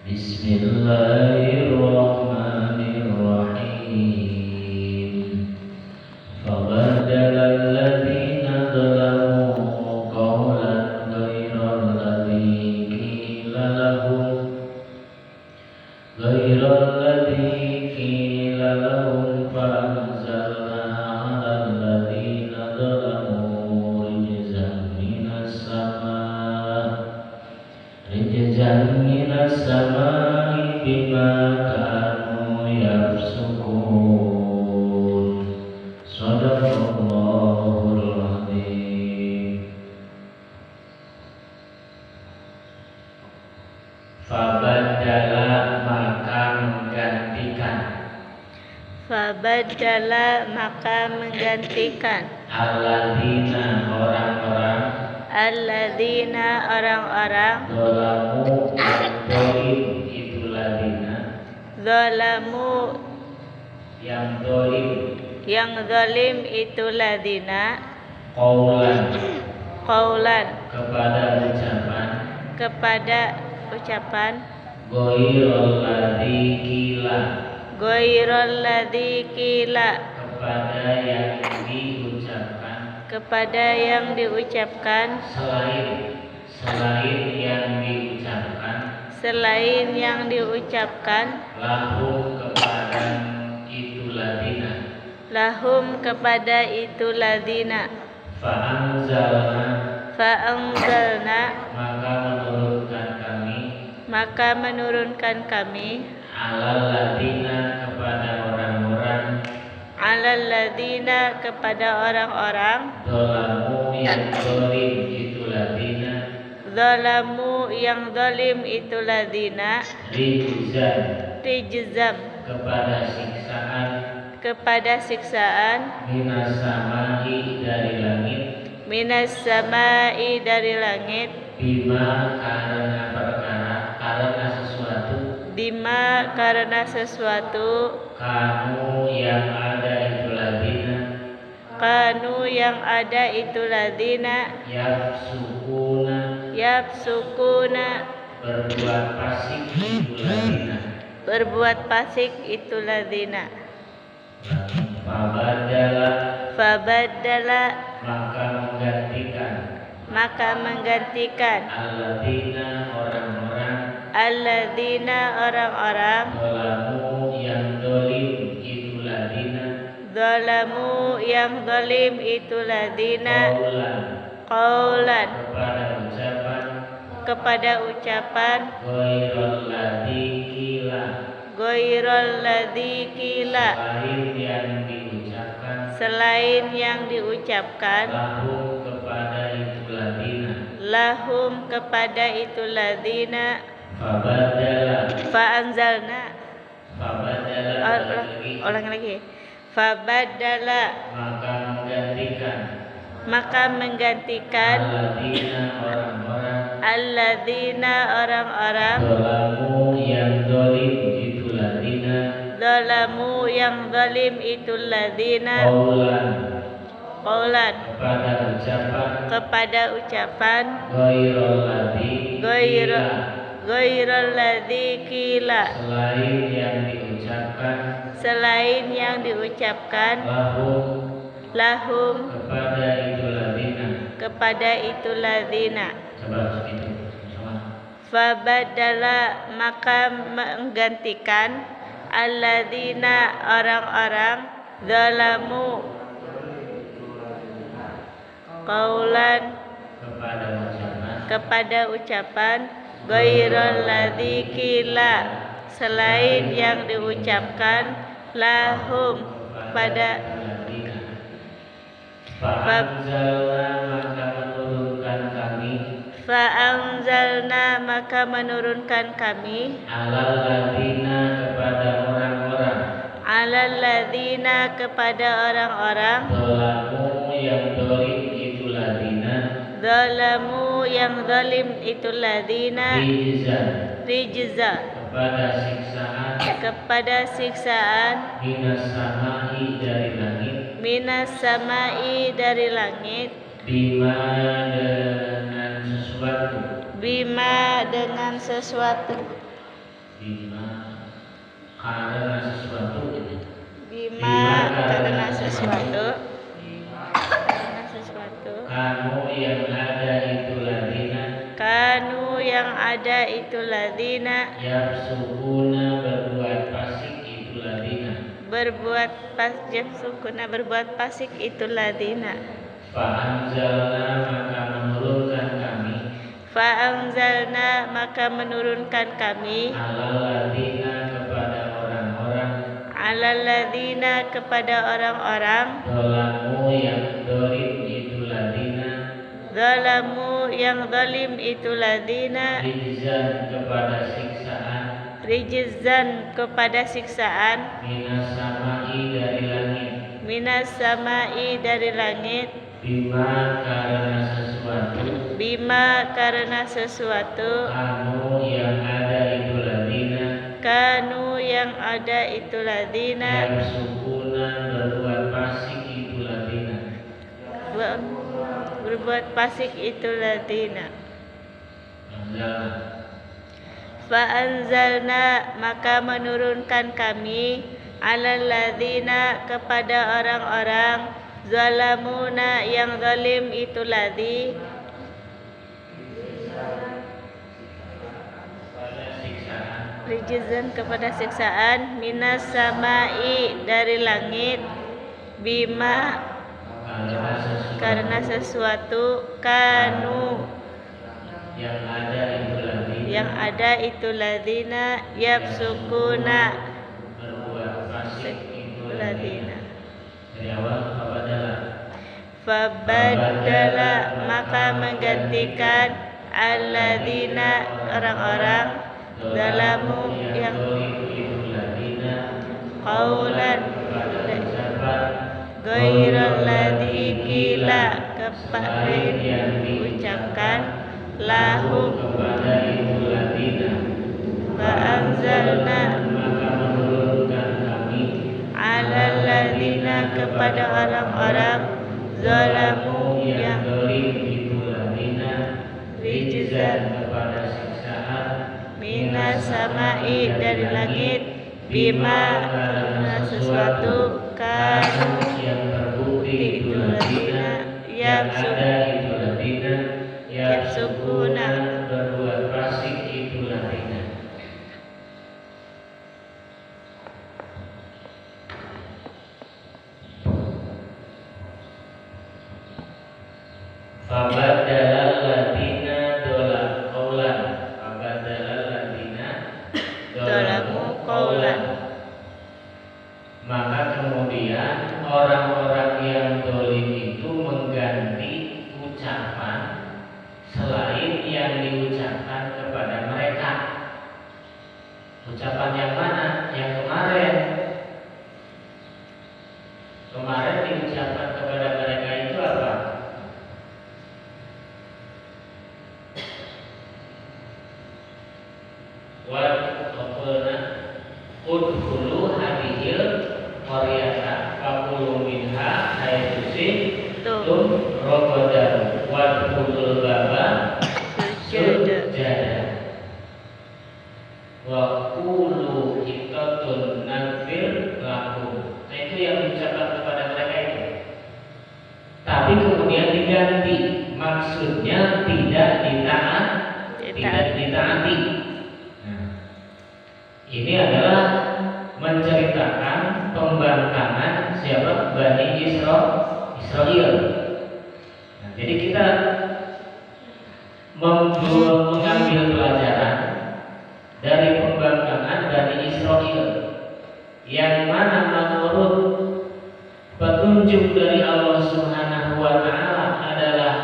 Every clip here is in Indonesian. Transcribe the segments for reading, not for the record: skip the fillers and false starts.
Bismillahirrahmanirrahim. Fabadala alladziina zalamu qawlan ghairal ladzi qila lahum fa-anzalna 'alal ladziina zalamu rijzan minas samaa'i bima kanu yafsukun. Shadaqallahul adzim. Fabadala maka menggantikan. Fabadala maka menggantikan. Alladzina orang-orang. Alladzina orang-orang. Zalamu dolim itu ladina. Zalamu Yang dolim. yang zalim itu ladina. Qaulan kepada ucapan Ghairul ladzi qila kepada yang diucapkan selain yang diucapkan lahum kepada itu ladina. Fa'anzalna maka menurunkan kami alal ladina kepada orang-orang zalamu yang zalim itu ladina rijzam kepada siksaan minas samai dari langit bima karena sesuatu kanu yang ada itu ladina yafsukuna berbuat fasik itu ladina. Fabadala maka menggantikan alladzina orang-orang zalamu yang zalim itu ladina qaulan kepada ucapan ghairul ladzi qila selain yang diucapkan lahum kepada itu ladina. Fa'anzalna ulang lagi. Fabadala maka menggantikan alladzina orang-orang zalamu yang zalim itu ladina qaulan kepada ucapan ghairul ladzi qila selain yang diucapkan lahum kepada itu ladina. Fabadala maka menggantikan alladzina orang-orang zalamu qaulan kepada ucapan ghairul ladzi qila selain yang diucapkan lahum pada Fa'anzalna maka menurunkan kami alal ladina kepada orang-orang zalamu yang zalim itu ladina rijza kepada siksaan minas samai dari langit bima dengan sesuatu bima karena sesuatu gitu. Bima karena sesuatu. Karena sesuatu. Kamu yang ada itu ladina. Kanu yang ada itu ladina. Yafsukuna berbuat fasik itu ladina. Berbuat fasik itu ladina. Fa'anzalna maka menurunkan kami. Fa'anzalna maka menurunkan kami. Alal ladina kepada orang-orang. Alal ladina kepada orang-orang. Dolamu yang dolim itu ladina. Zalamu yang zalim itu ladina. Rijzan kepada siksaan. Rijzan kepada siksaan. Minas samai dari langit. Minas samai dari langit. Bima karena sesuatu. Bima karena sesuatu. Kamu yang ada itu ladina. Kanu yang ada itu ladina. Yafsukuna berbuat fasik itu ladina. Berbuat fasik itu ladina. Anzalna. Fa'anzalna maka menurunkan kami alal ladina kepada orang-orang zalamuna yang zalim itu ladi. Rijzan kepada siksaan. Minas samai dari langit. Bima karena sesuatu. Kanu yang ada itu ladina. Yafsukuna Berbuat fasik itu ladina. Dari awal Fabadala maka menggantikan alladina orang-orang zalamu yang qaulan ghairal ladzi qila kepada yang diucapkan lahum kepada itu ladina. Fa'anzalna maka menurunkan kami alal ladina kepada orang-orang zalamu yang dolim itu ladina. Rijzan kepada siksaan. minas samai dari langit. Bima karena sesuatu. Kanu yang terbukti itu ladina. Yang ada itu ladina. Yafsukuna berbuat fasik itu ladina. Fabadalal ladina dolam qaulan. Fabadalal ladina dolamu qaulan. Maka kemudian orang-orang yang dolim itu mengganti ucapan selain yang diucapkan kepada mereka. Ucapan yang mana? Yang kemarin. Kemarin diucapkan kepada mereka itu apa? Udkhulu hadhil qaryata faqulu minha haitsu shi'tum ragadan wadkhulul baba sujada wa qulu hiqqatun naghfir lakum. Nah, itu yang diucapkan kepada mereka itu. Tapi kemudian diganti, maksudnya tidak ditaati. Ini adalah menceritakan pembangkangan siapa? Bani Israel. Nah, jadi kita mengambil pelajaran dari pembangkangan Bani Israel yang mana menurut petunjuk dari Allah Subhanahu wa taala adalah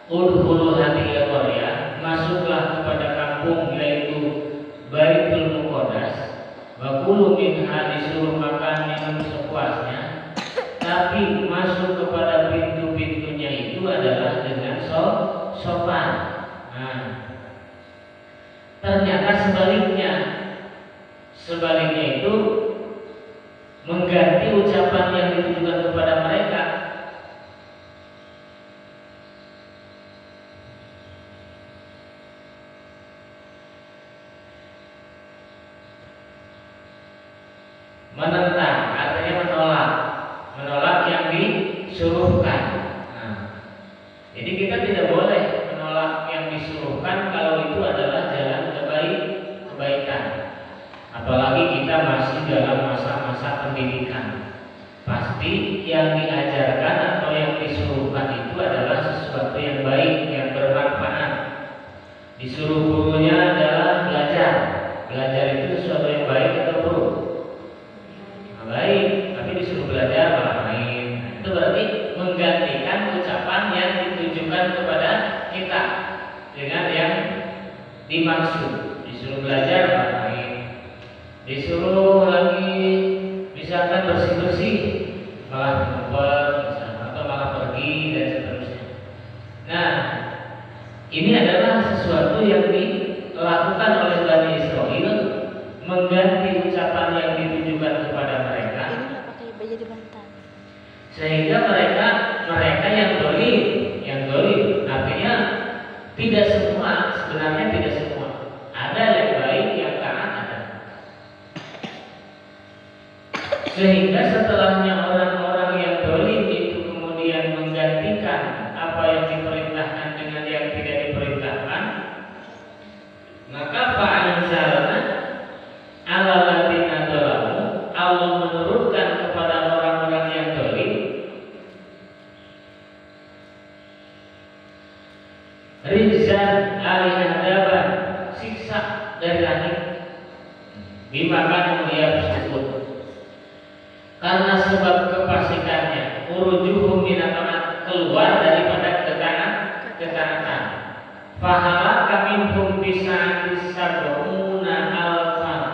udkhulu hadhil qaryah, masuklah kepada kampung yaitu Baitul Muqaddas, wa kulu minha, disuruh makan minum sepuasnya, tapi masuk kepada pintu-pintunya itu adalah dengan sopan. Nah, ternyata sebaliknya itu mengganti ucapan yang ditujukan kepada mereka. Menentang artinya menolak yang disuruhkan. Nah, jadi kita tidak boleh menolak yang disuruhkan kalau itu adalah jalan kebaikan. Apalagi kita masih dalam masa-masa pendidikan. Pasti yang diajarkan atau yang disuruhkan itu adalah sesuatu yang baik, yang bermanfaat. Disuruh gurunya adalah belajar. Belajar itu sesuatu yang baik atau buruk? Baik, tapi disuruh belajar malah main. Itu berarti menggantikan ucapan yang ditujukan kepada kita dengan yang dimaksud. Disuruh belajar malah main. Disuruh lagi misalkan bersih-bersih malah ngumpet atau malah pergi dan seterusnya. Nah, ini adalah sesuatu yang dilakukan oleh Bani Israil, mengganti ucapan yang ditujukan kepada mereka. Ini pakai baju di bantal. Sehingga mereka yang dolim, artinya tidak semua, sebenarnya tidak semua. Ada yang baik, yang taat ada. Sehingga setelahnya orang-orang yang dolim itu kemudian menggantikan apa yang diperintahkan dengan yang tidak diperintahkan, maka fa'anzalna 'alal ladzina dzalamu, Allah menurunkan kepada orang-orang yang dolim rizan alihadaban, siksa dari langit, bimakan yafsukun, karena sebab kefasikannya, urujuhum minat, keluar daripada ketaatan. Fahalaka minhum bisa'atis sab'una alfan,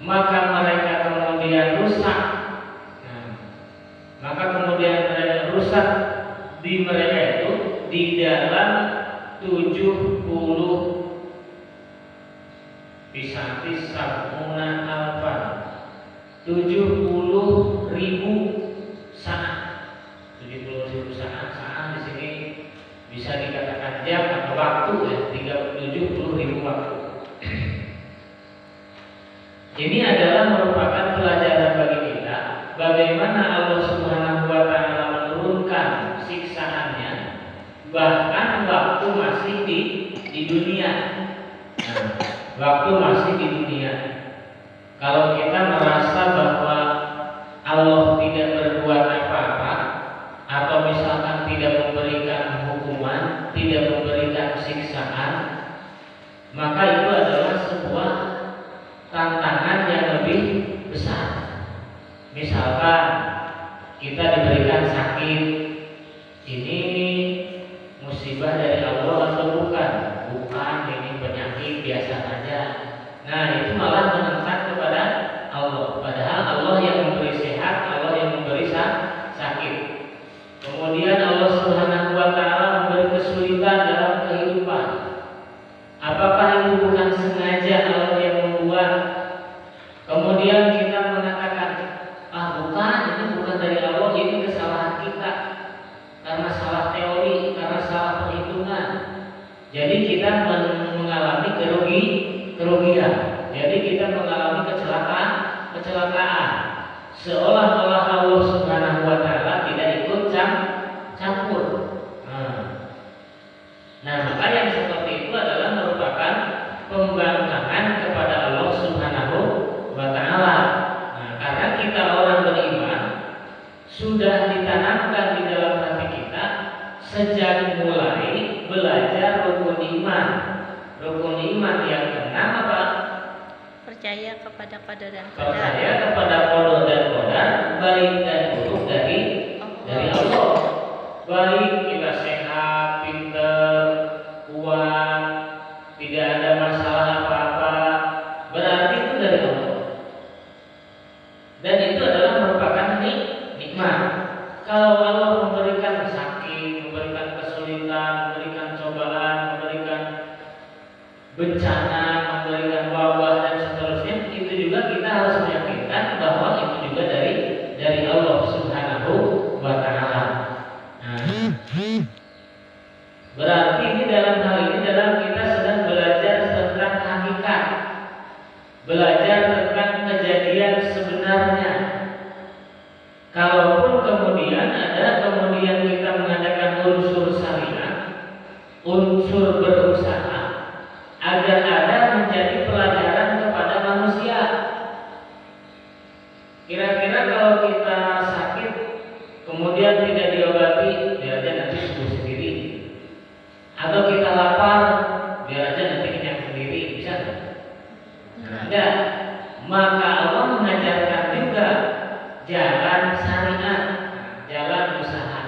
maka mereka kemudian rusak. Maka kemudian mereka rusak di mereka itu di dalam 70 bisa'atis sab'una alfan, 70.000 saat. 70.000 saat di sini bisa dikatakan jam atau waktu ya, 70.000 waktu. Ini adalah merupakan pelajaran bagi kita bagaimana Allah Subhanahu wa taala menurunkan siksaannya bahkan waktu masih di dunia. Nah, waktu masih di dunia. Kalau kita merasa bahwa Allah tidak berbuat apa-apa atau misalkan tidak memberikan hukuman, tidak memberikan siksaan, maka itu adalah sebuah tantangan yang lebih besar. Misalkan kita diberikan sakit, ini musibah dari Allah atau bukan? Bukan, ini penyakit biasa saja. Nah, itu malah menentang kepada Allah. Padahal Allah yang memberi sehat, Allah yang memberi sakit. Kemudian Allah Subhanahu wa taala memberi kesulitan dalam kehidupan. Apakah itu bukan sengaja Allah yang membuat? Kemudian kita mengatakan, bukan, ini bukan dari Allah, ini kesalahan kita. Karena salah teori, karena salah perhitungan. Jadi kita mengalami kerugian. Jadi kita mengalami kecelakaan. Seolah-olah Allah Subhanahu wa taala tidak ikut campur. Nah, maka yang seperti itu adalah merupakan pembangkangan kepada Allah Subhanahu wa taala. Nah, karena kita orang beriman sudah ditanamkan di dalam hati kita sejak mulai belajar rukun iman. Rukun iman yang keenam apa? Percaya kepada qadar dan qadar. Percaya kepada qadar dan qadar, baik dan buruk dari Allah. Baik kita sehat, pintar, kuat, tidak ada masalah apa-apa, berarti itu dari Allah. Dan itu adalah merupakan nikmat. Kalau Allah memberikan sakit, memberikan kesulitan, memberikan cobaan, memberikan bencana, memberikan wabah dan seterusnya, itu juga kita harus meyakinkan bahwa itu juga dari Allah Subhanahu wa taala. Berarti ini dalam hal ini kita sedang belajar tentang hakikat, belajar berusaha agar ada menjadi pelajaran kepada manusia. Kira-kira kalau kita sakit kemudian tidak diobati, biar aja nanti sembuh sendiri. Atau kita lapar, biar aja nanti kenyang sendiri, bisa nggak? Enggak. Maka Allah mengajarkan juga jalan syariat, jalan usaha.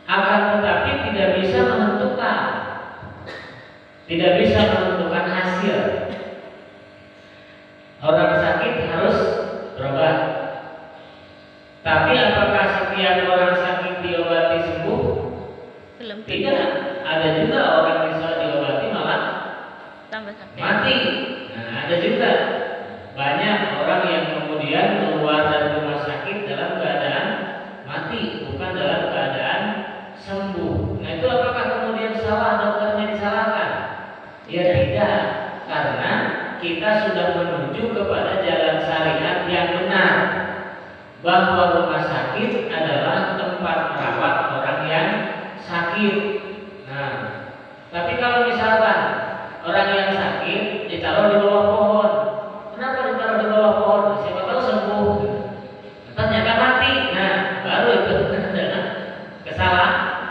Akan tetapi tidak bisa menentukan hasil. Orang sakit harus berobat. Tapi apakah setiap orang sakit diobati sembuh? Belum Tidak. Ada juga orang bisa diobati malah tambah sakit. mati. Nah, ada juga banyak orang yang kemudian keluar dari rumah sakit dalam keadaan mati, bukan dalam keadaan sembuh. Nah, itu apakah kemudian salah dokternya disalahkan? Ya tidak, karena kita sudah menuju kepada jalan syariat yang benar, bahwa rumah sakit adalah tempat merawat orang yang sakit. Nah, tapi kalau misalkan orang yang sakit ditaruh di bawah pohon, kenapa ditaruh di bawah pohon? Siapa tahu sembuh, ternyata mati. Nah, baru itu adalah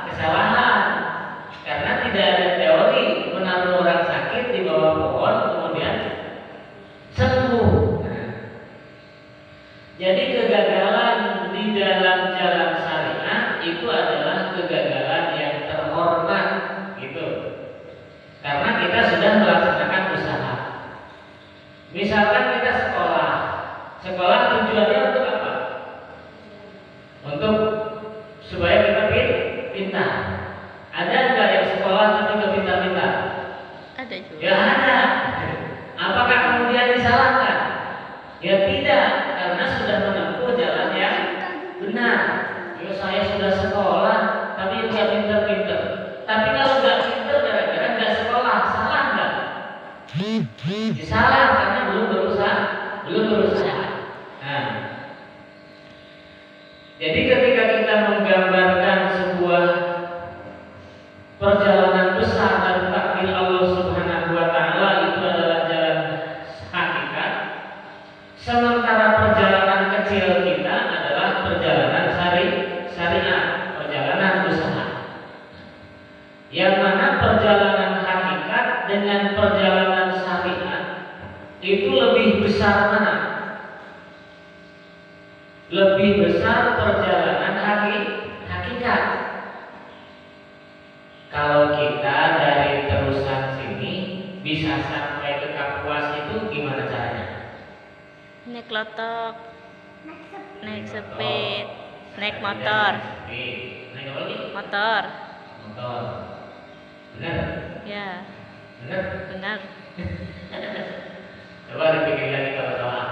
kesalahan, karena tidak ada teori menaruh orang sakit di bawah pohon kemudian sembuh. Nah, jadi kegagalan di dalam jalan syariat itu adalah kegagalan yang terhormat, gitu. Karena kita sudah melaksanakan usaha. Misalkan kita sekolah tujuannya untuk apa? Untuk supaya kita pintar. Ada nggak yang sekolah tapi nggak pintar-pintar? Ada juga. Ya ada. Apakah kemudian disalahkan? Ya tidak, karena sudah menempuh jalan yang benar. Ya, saya sudah sekolah tapi nggak pintar-pintar. Tapi kalau nggak pintar gara-gara nggak sekolah, salah nggak? Ya, salah karena belum berusaha. Nah, jadi ketika kita menggambarkan sebuah perjalanan besar dan takdir Allah Subhanahu wa taala itu adalah jalan hakikat, sementara perjalanan kecil kita adalah perjalanan syariat, perjalanan usaha. Yang mana perjalanan hakikat dengan perjalanan syariat itu lebih besar mana? Lebih besar perjalanan hakikat. Kalau kita dari terusan sini bisa sampai ke Kapuas itu gimana caranya? Naik lotok, naik seped, naik motor. Naik apa lagi? Motor. Benar? Ya, Benar? benar. Coba dipikir lagi kalau salah.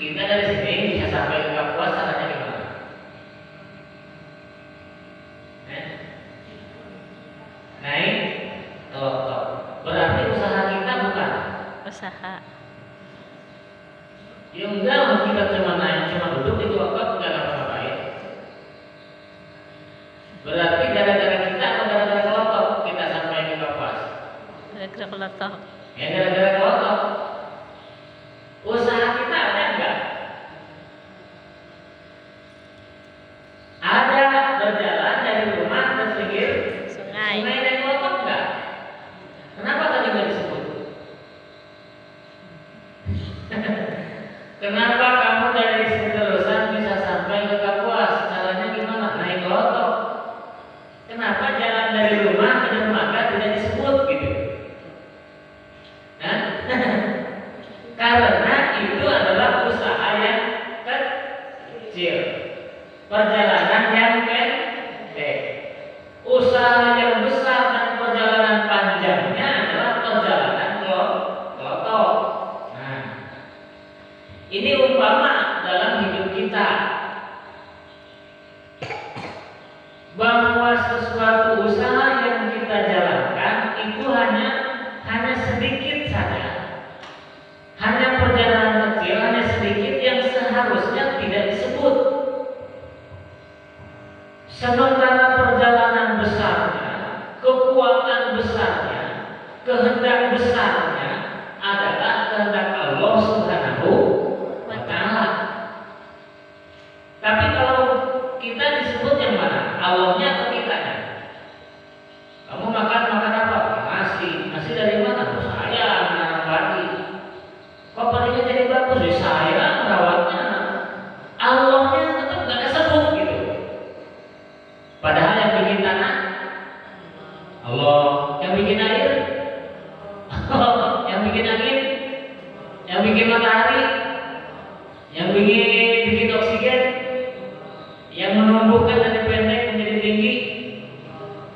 Kita dari sini bisa sampai ke Kapuas caranya gimana? Naik lotok. Berarti usaha kita bukan? Usaha. Ya enggak, kita cuma duduk di lotok enggak ngapa-ngapain. Berarti gara-gara kita atau gara-gara kelotok kita sampai ke Kapuas? Gara-gara lotok. Ya gara-gara kelotok. Usaha kita ada enggak? Ada, berjalan dari rumah ke pinggir Sungai. naik kelotok enggak? Kenapa tadi enggak disebut? Kenapa kamu dari sini terusan bisa sampai ke Kapuas? Caranya gimana? Naik kelotok. Kenapa jalan dari rumah ke dermaga tidak disebut gitu? Nah, karena itu adalah usaha yang kecil, perjalanan yang pendek. Usaha yang besar dan perjalanan panjangnya adalah perjalanan kelotok. Nah, ini umpama dalam hidup kita bahwa sesuatu usaha Allah. Yang bikin air? Yang bikin angin? Yang bikin matahari? Yang bikin oksigen? Yang menumbuhkan dari pendek menjadi tinggi?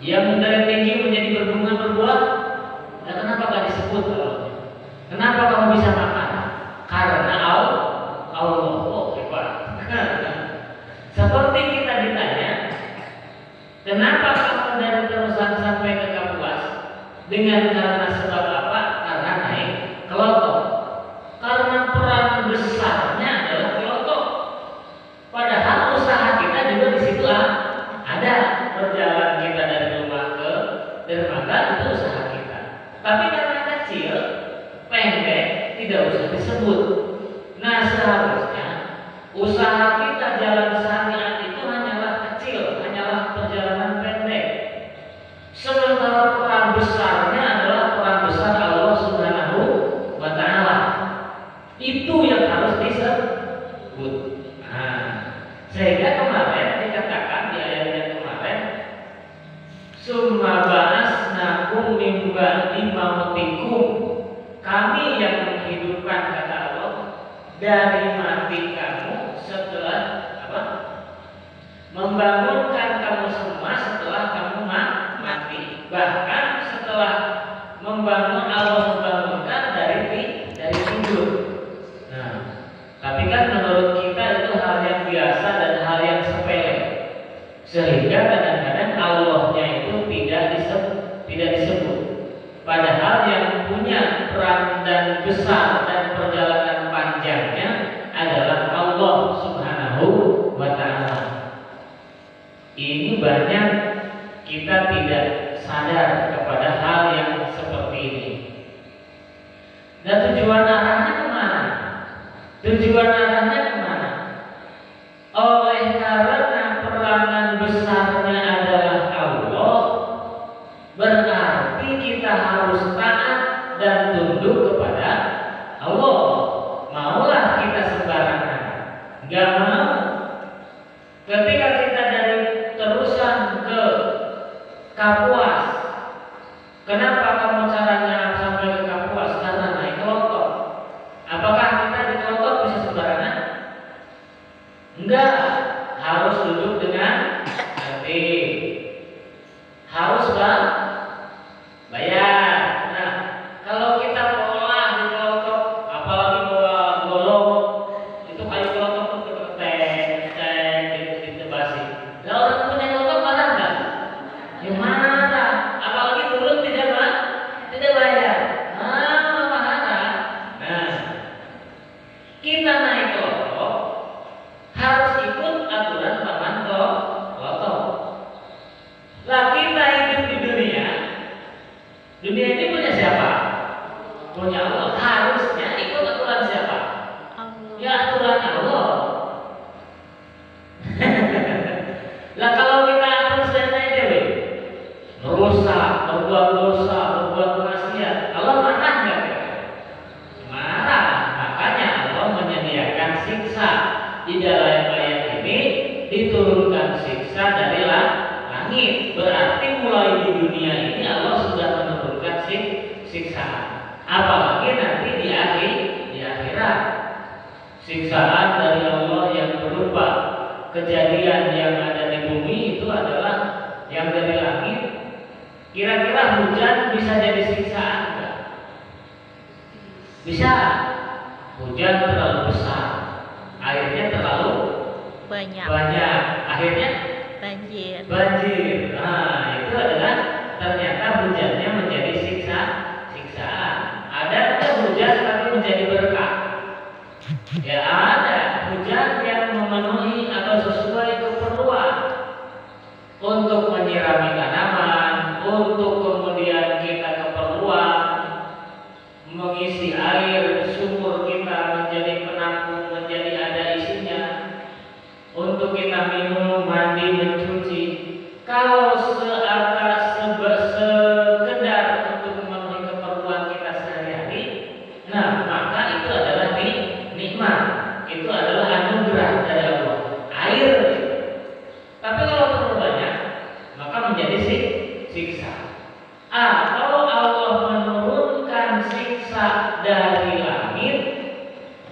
Yang dari tinggi menjadi berbunga berbuah? Nah, kenapa gak disebut Allah? Kenapa kamu bisa makan? Karena Allah. Oh, hebat. Seperti kita ditanya, kenapa kamu dari Terusan sampai ke Kapuas? Dengan karena sebab apa? Karena naik kelotok. Karena peran besarnya adalah kelotok. Padahal usaha kita juga di situ ada. Perjalanan kita dari rumah ke dermaga itu usaha kita. Tapi karena kecil, pendek, tidak usah disebut. Nah, seharusnya usaha kita jalan syariat itu hanyalah kecil, hanyalah perjalanan pendek. Sementara peran besarnya adalah peran besar Allah Subhanahu wa Ta'ala. Itu yang harus disebut. Nah, sehingga kemarin dikatakan di ayat yang kemarin, summa ba'asnakum min ba'di mautikum. Kami yang menghidupkan, kata Allah, dari mati kamu setelah apa? Membangunkan kamu semua setelah kamu mati. Bahkan setelah membangun, Allah membangunkan dari tidur. Nah, tapi kan menurut kita itu hal yang biasa dan hal yang sepele, sehingga kadang-kadang Allahnya itu tidak disebut. Padahal yang punya peran dan besar dan perjalanan panjangnya adalah Allah Subhanahu wa Ta'ala. Ini banyak kita tidak sadar kepada hal yang seperti ini. Dan tujuan arahnya kemana? Tujuan arahnya kemana? Oleh karena peranan besarnya adalah Allah, berarti kita harus taat dan tunduk kepada Allah. Maulah kita sembarangan, gak mau. Ketika kita dari Terusan ke Kapuas, kenapa kamu caranya sampai ke Kapuas? Karena naik kelotok. Apakah kita di kelotok bisa sembarangan? Enggak, harus duduk dengan tertib. Harus bayar. Nah, kalau kita pola di kelotok, apalagi bawa golok, itu kayu kelotok itu ditebasi. Lah orang punya kelotok marah nggak? Ya marah. Apalagi turun tidak bayar. Marah. Nah, kita naik kelotok harus ikut aturan paman kelotok. Lah kita hidup di dunia ini punya siapa? Punya Allah. Harusnya ikut aturan siapa? Ya aturan Allah. Lah kalau kita atur sendiri dewe, merusak, berbuat dosa, berbuat maksiat, Allah marah nggak? Marah. Makanya Allah menyediakan siksa. Di dalam ayat ini diturunkan siksa dari langit. Berarti mulai di dunia ini Allah sudah menurunkan siksaan. Apalagi nanti di akhirat, siksaan dari Allah yang berupa kejadian yang ada di bumi itu adalah yang dari langit. Kira-kira hujan bisa jadi siksaan enggak? Bisa. Hujan terlalu besar, airnya terlalu banyak. Akhirnya Banjir. Nah, itu adalah ternyata hujannya menjadi siksaan. Ada hujan tapi menjadi berkah. Ya ada hujan yang memenuhi atau sesuai keperluan untuk menyirami tanaman, untuk kemudian kita keperluan mengisi air sumur kita menjadi penampung, menjadi ada isinya, untuk kita minum, mandi, mencuci. Kalau sekedar untuk memenuhi keperluan kita sehari-hari, nah maka itu adalah nikmat, itu adalah anugerah dari Allah. Air. Tapi kalau terlalu banyak, maka menjadi siksa. atau Allah menurunkan siksa dari langit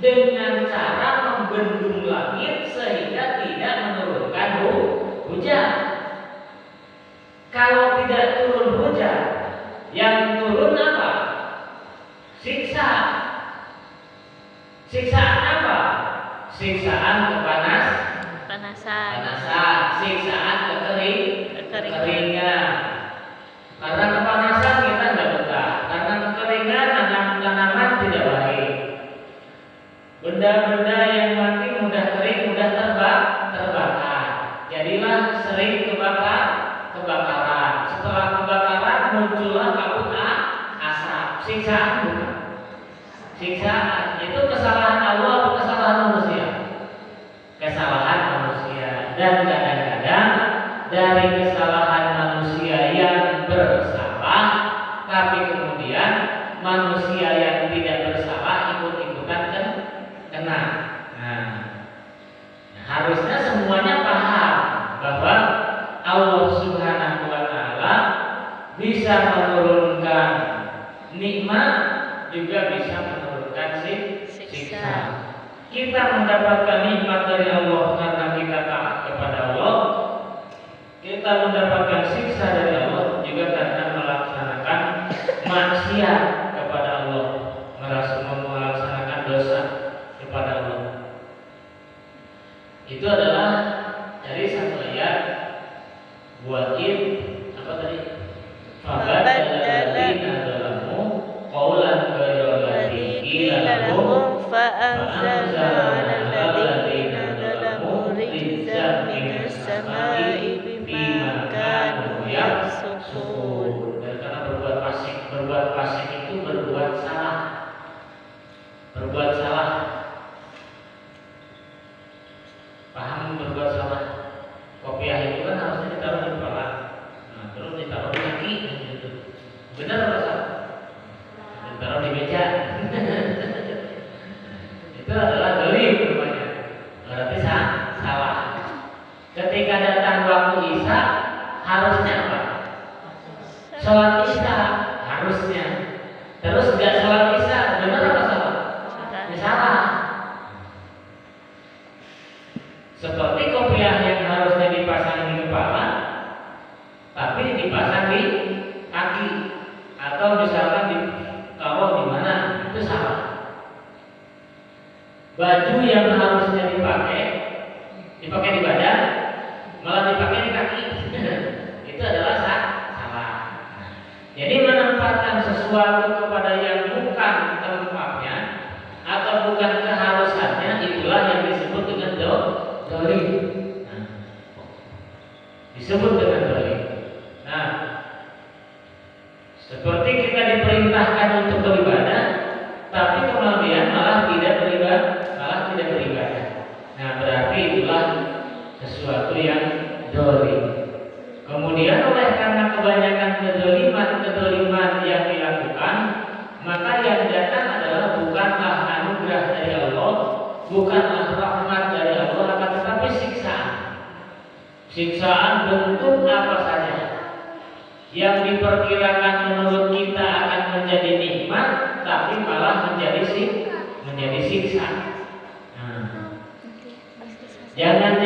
dengan cara membendung langit sehingga tidak menurunkan hujan. Kalau tidak turun hujan, yang turun apa? Siksa. Siksaan apa? Siksaan panasan, siksaan kekeringan. Karena kepanasan kita tidak betah, karena kekeringan tanaman tidak baik. Benda-benda yang mati mudah kering, mudah terbakar. Jadilah sering kebakaran. Setelah kebakaran muncullah kabut asap. Siksaan bukan? Siksaan itu kesalahan Allah atau kesalahan manusia? Kesalahan manusia. Dan kadang-kadang dari kesalahan manusia yang bersalah, tapi kemudian manusia yang tidak bersalah ikut-ikutan kena. Nah, harusnya semuanya paham bahwa Allah Subhanahu wa taala bisa menurunkan nikmat, juga bisa menurunkan siksa. Kita mendapatkan nikmat dari Allah karena kita taat kepada Allah. Kita mendapatkan siksa dari Allah juga karena melaksanakan maksiat kepada Allah, melaksanakan dosa kepada Allah. Itu adalah dari satu ayat buatin apa tadi? Fabadaladzina dzalamu qaulan ghairal ladzi qila lahum fa'anzalna 'alal ladzina dzalamu rijzan minas samaa'i bima kanu yafsukun. Dan karena berbuat fasik itu berbuat salah. Paham berbuat salah? Kopiah itu kan harusnya ditaruh di kepala, nah, terus ditaruh di kaki, gitu. Benar atau salah? Ditaruh di meja. Itu adalah dolim namanya. Berarti salah. Ketika datang waktu Isya, harusnya apa? Sholat Isya harusnya. Terus nggak sholat Isya, benar apa salah? Salah. Seperti kopiah yang harusnya dipasang di kepala, tapi dipasang di kaki, atau misalkan ditaruh di mana, itu salah. Baju yang harusnya dipakai di badan, malah dipakai di kaki, itu adalah salah. Jadi menempatkan sesuatu kepada yang bukan tempatnya atau bukan keharusannya, itulah yang disebut dengan dolim. Disebut dengan dolim. Nah, seperti kita diperintahkan untuk beribadah, tapi kemudian malah tidak beribadah. Nah, berarti itulah sesuatu yang dolim. Kemudian oleh karena kebanyakan kedoliman yang dilakukan, maka yang datang adalah bukanlah anugerah dari Allah, bukanlah rahmat dari Allah, akan tetapi siksaan. Siksaan bentuk apa saja yang diperkirakan menurut kita akan menjadi nikmat, tapi malah menjadi siksa. Jangan